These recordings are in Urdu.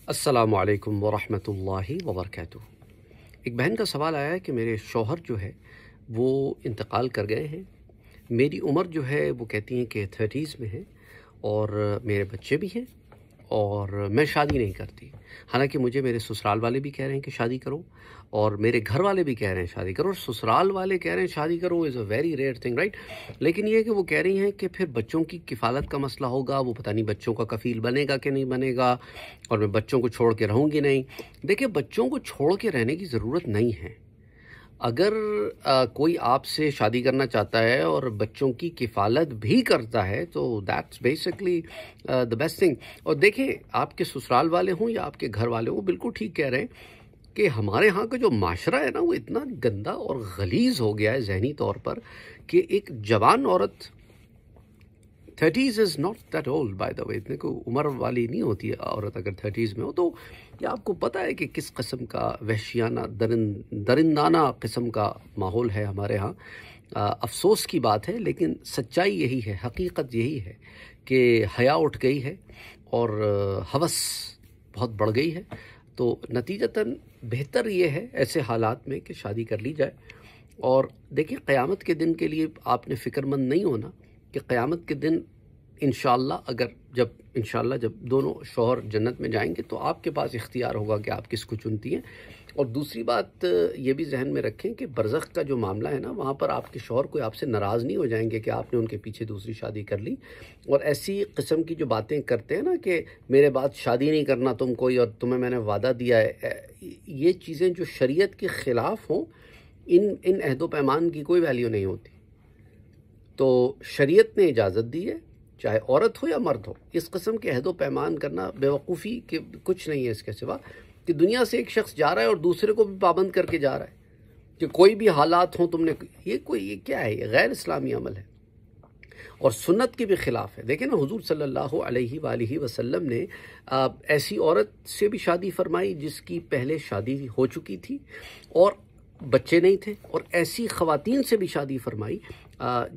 السلام علیکم ورحمۃ اللہ وبرکاتہ۔ ایک بہن کا سوال آیا ہے کہ میرے شوہر جو ہے وہ انتقال کر گئے ہیں، میری عمر جو ہے وہ کہتی ہیں کہ 30s میں ہے، اور میرے بچے بھی ہیں، اور میں شادی نہیں کرتی۔ حالانکہ مجھے میرے سسرال والے بھی کہہ رہے ہیں کہ شادی کرو، اور میرے گھر والے بھی کہہ رہے ہیں شادی کرو، اور سسرال والے کہہ رہے ہیں شادی کرو is a very rare thing, right? لیکن یہ ہے کہ وہ کہہ رہی ہیں کہ پھر بچوں کی کفالت کا مسئلہ ہوگا، وہ پتہ نہیں بچوں کا کفیل بنے گا کہ نہیں بنے گا، اور میں بچوں کو چھوڑ کے رہوں گی نہیں۔ دیکھیں، بچوں کو چھوڑ کے رہنے کی ضرورت نہیں ہے۔ اگر کوئی آپ سے شادی کرنا چاہتا ہے اور بچوں کی کفالت بھی کرتا ہے تو that's basically the best thing. اور دیکھیں، آپ کے سسرال والے ہوں یا آپ کے گھر والے ہوں، بالکل ٹھیک کہہ رہے ہیں کہ ہمارے ہاں کا جو معاشرہ ہے نا، وہ اتنا گندا اور غلیظ ہو گیا ہے ذہنی طور پر کہ ایک جوان عورت 30s is not that old by the way, اتنے کوئی عمر والی نہیں ہوتی ہے عورت اگر 30s میں ہو تو۔ یہ آپ کو پتہ ہے کہ کس قسم کا وحشیانہ درندانہ قسم کا ماحول ہے ہمارے ہاں۔ افسوس کی بات ہے، لیکن سچائی یہی ہے، حقیقت یہی ہے کہ حیا اٹھ گئی ہے اور ہوس بہت بڑھ گئی ہے۔ تو نتیجتاً بہتر یہ ہے ایسے حالات میں کہ شادی کر لی جائے۔ اور دیکھیں، قیامت کے دن کے لیے آپ نے فکر مند نہیں ہونا کہ قیامت کے دن انشاءاللہ جب دونوں شوہر جنت میں جائیں گے تو آپ کے پاس اختیار ہوگا کہ آپ کس کو چنتی ہیں۔ اور دوسری بات یہ بھی ذہن میں رکھیں کہ برزخ کا جو معاملہ ہے نا، وہاں پر آپ کے شوہر کوئی آپ سے ناراض نہیں ہو جائیں گے کہ آپ نے ان کے پیچھے دوسری شادی کر لی۔ اور ایسی قسم کی جو باتیں کرتے ہیں نا کہ میرے بعد شادی نہیں کرنا تم کوئی، اور تمہیں میں نے وعدہ دیا ہے، یہ چیزیں جو شریعت کے خلاف ہوں، ان عہد و پیمان کی کوئی ویلیو نہیں ہوتی۔ تو شریعت نے اجازت دی ہے، چاہے عورت ہو یا مرد ہو، اس قسم کے عہد و پیمان کرنا بیوقوفی کے کچھ نہیں ہے اس کے سوا کہ دنیا سے ایک شخص جا رہا ہے اور دوسرے کو بھی پابند کر کے جا رہا ہے کہ کوئی بھی حالات ہوں تم نے، یہ کیا ہے؟ یہ غیر اسلامی عمل ہے اور سنت کے بھی خلاف ہے۔ دیکھیں نا، حضور صلی اللہ علیہ وآلہ وسلم نے ایسی عورت سے بھی شادی فرمائی جس کی پہلے شادی ہو چکی تھی اور بچے نہیں تھے، اور ایسی خواتین سے بھی شادی فرمائی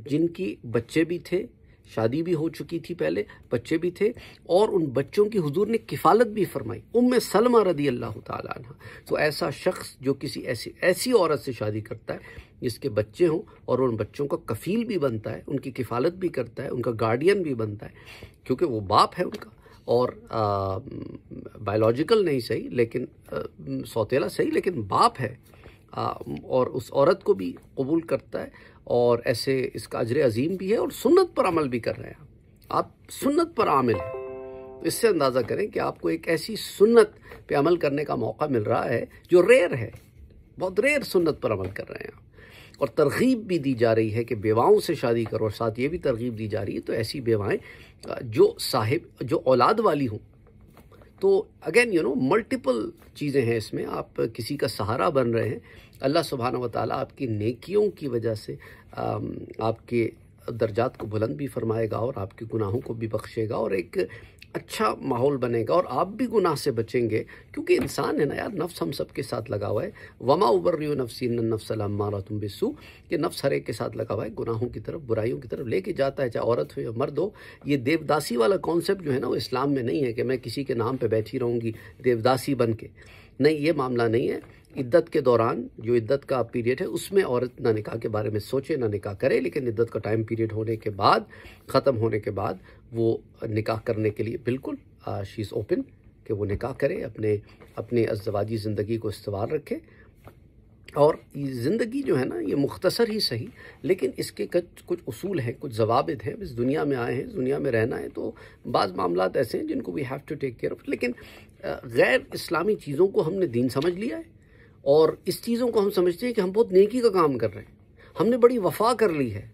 جن کی بچے بھی تھے، شادی بھی ہو چکی تھی پہلے، بچے بھی تھے، اور ان بچوں کی حضور نے کفالت بھی فرمائی، ام سلمہ رضی اللہ تعالیٰ عنہ۔ تو ایسا شخص جو کسی ایسی عورت سے شادی کرتا ہے جس کے بچے ہوں اور ان بچوں کا کفیل بھی بنتا ہے، ان کی کفالت بھی کرتا ہے، ان کا گارڈین بھی بنتا ہے، کیونکہ وہ باپ ہے ان کا، اور بائیولوجیکل نہیں صحیح لیکن سوتیلا صحیح لیکن باپ ہے، اور اس عورت کو بھی قبول کرتا ہے، اور ایسے اس کا اجر عظیم بھی ہے، اور سنت پر عمل بھی کر رہے ہیں۔ آپ سنت پر عامل ہیں، تو اس سے اندازہ کریں کہ آپ کو ایک ایسی سنت پہ عمل کرنے کا موقع مل رہا ہے جو ریئر ہے، بہت ریئر سنت پر عمل کر رہے ہیں۔ اور ترغیب بھی دی جا رہی ہے کہ بیواؤں سے شادی کرو، اور ساتھ یہ بھی ترغیب دی جا رہی ہے تو ایسی بیوائیں جو اولاد والی ہوں۔ تو اگین ملٹیپل چیزیں ہیں اس میں، آپ کسی کا سہارا بن رہے ہیں۔ اللہ سبحانہ و تعالیٰ آپ کی نیکیوں کی وجہ سے آپ کے درجات کو بلند بھی فرمائے گا، اور آپ کے گناہوں کو بھی بخشے گا، اور ایک اچھا ماحول بنے گا، اور آپ بھی گناہ سے بچیں گے، کیونکہ انسان ہے نا یار، نفس ہم سب کے ساتھ لگا ہوا ہے۔ وما ابرئ نفسی ان النفس لامارۃ بالسوء، کہ نفس ہر ایک کے ساتھ لگا ہوا ہے، گناہوں کی طرف، برائیوں کی طرف لے کے جاتا ہے، چاہے عورت ہو یا مرد ہو۔ یہ دیوداسی والا کانسیپٹ جو ہے نا، وہ اسلام میں نہیں ہے کہ میں کسی کے نام پہ بیٹھی رہوں گی دیوداسی بن کے، نہیں، یہ معاملہ نہیں ہے۔ عدت کے دوران جو عدت کا پیریڈ ہے اس میں عورت نہ نکاح کے بارے میں سوچے، نہ نکاح کرے، لیکن عدت کا ٹائم پیریڈ ہونے کے بعد، ختم ہونے کے بعد، وہ نکاح کرنے کے لیے بالکل شی از اوپن کہ وہ نکاح کرے، اپنے ازدواجی زندگی کو استوار رکھے۔ اور یہ زندگی جو ہے نا، یہ مختصر ہی صحیح لیکن اس کے کچھ اصول ہیں، کچھ ضوابط ہیں۔ اس دنیا میں آئے ہیں، دنیا میں رہنا ہے، تو بعض معاملات ایسے ہیں جن کو we have to take care of. لیکن غیر اسلامی چیزوں کو ہم نے دین سمجھ لیا ہے، اور اس چیزوں کو ہم سمجھتے ہیں کہ ہم بہت نیکی کا کام کر رہے ہیں، ہم نے بڑی وفا کر لی ہے۔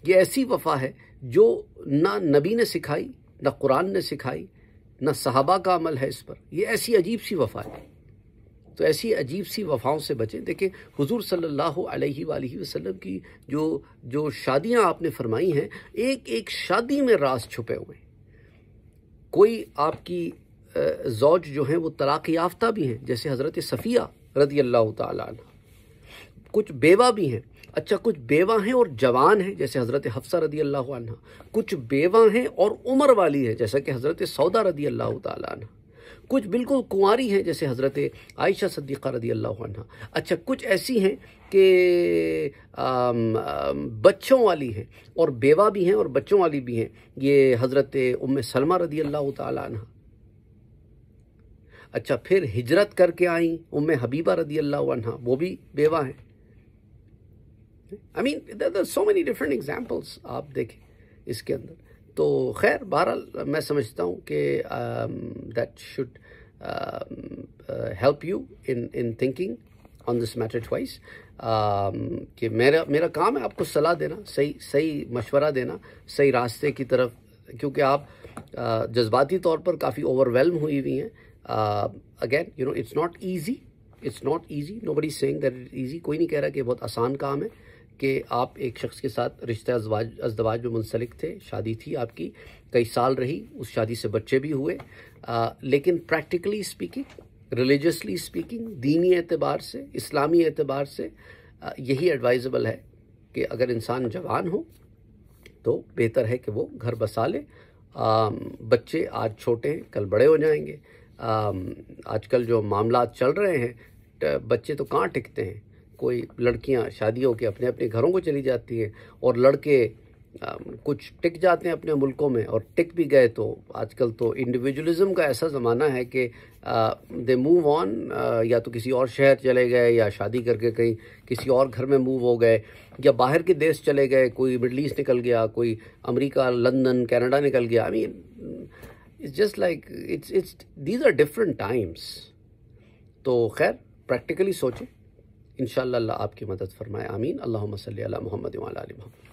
یہ ایسی وفا ہے جو نہ نبی نے سکھائی، نہ قرآن نے سکھائی، نہ صحابہ کا عمل ہے اس پر۔ یہ ایسی عجیب سی وفا ہے، تو ایسی عجیب سی وفاؤں سے بچیں۔ دیکھیں، حضور صلی اللہ علیہ وآلہ وسلم کی جو شادیاں آپ نے فرمائی ہیں، ایک ایک شادی میں راز چھپے ہوئے ہیں۔ کوئی آپ کی زوج جو ہیں وہ طلاق یافتہ بھی ہیں، جیسے حضرت صفیہ رضی اللہ تعالیٰ عنہ، کچھ بیوہ بھی ہیں۔ اچھا، کچھ بیوہ ہیں اور جوان ہیں جیسے حضرت حفصہ رضی اللہ عنہ، کچھ بیوہ ہیں اور عمر والی ہے جیسا کہ حضرت سودا رضی اللہ تعالیٰ عنہ، کچھ بالکل کنواری ہیں جیسے حضرت عائشہ صدیقہ رضی اللہ عنہ. اچھا کچھ ایسی ہیں کہ بچوں والی ہیں اور بیوہ بھی ہیں اور بچوں والی بھی ہیں، یہ حضرت ام سلمہ رضی اللہ تعالی عنہ. اچھا پھر ہجرت کر کے آئیں ام حبیبہ رضی اللہ عنہ، وہ بھی بیوہ ہیں. I mean there are so many different examples آپ دیکھیں اس کے اندر. تو خیر بہرحال میں سمجھتا ہوں کہ that should help you in thinking on this matter twice. کہ میرا کام ہے آپ کو صلاح دینا، صحیح مشورہ دینا صحیح راستے کی طرف، کیونکہ آپ جذباتی طور پر کافی اوور ویلم ہوئی ہوئی ہیں. Again you know it's not easy nobody is saying that it's easy. کوئی نہیں کہہ رہا کہ بہت آسان کام ہے کہ آپ ایک شخص کے ساتھ رشتہ ازدواج میں منسلک تھے، شادی تھی آپ کی، کئی سال رہی، اس شادی سے بچے بھی ہوئے، لیکن پریکٹیکلی اسپیکنگ، ریلیجسلی اسپیکنگ، دینی اعتبار سے، اسلامی اعتبار سے یہی ایڈوائزبل ہے کہ اگر انسان جوان ہو تو بہتر ہے کہ وہ گھر بسا لے. بچے آج چھوٹے ہیں کل بڑے ہو جائیں گے. آج کل جو معاملات چل رہے ہیں بچے تو کہاں ٹکتے ہیں. کوئی لڑکیاں شادی ہو کے اپنے اپنے گھروں کو چلی جاتی ہیں اور لڑکے کچھ ٹک جاتے ہیں اپنے ملکوں میں، اور ٹک بھی گئے تو آج کل تو انڈیویجولزم کا ایسا زمانہ ہے کہ دے موو آن، یا تو کسی اور شہر چلے گئے یا شادی کر کے کہیں کسی اور گھر میں موو ہو گئے، یا باہر کے دیش چلے گئے، کوئی مڈل ایسٹ نکل گیا، کوئی امریکہ، لندن، کینیڈا نکل گیا. I mean it's just like these are different times. تو خیر پریکٹیکلی سوچیں، انشاءاللہ اللہ آپ کی مدد فرمائے. آمین. اللہم صلی علی محمد وعلی آل محمد.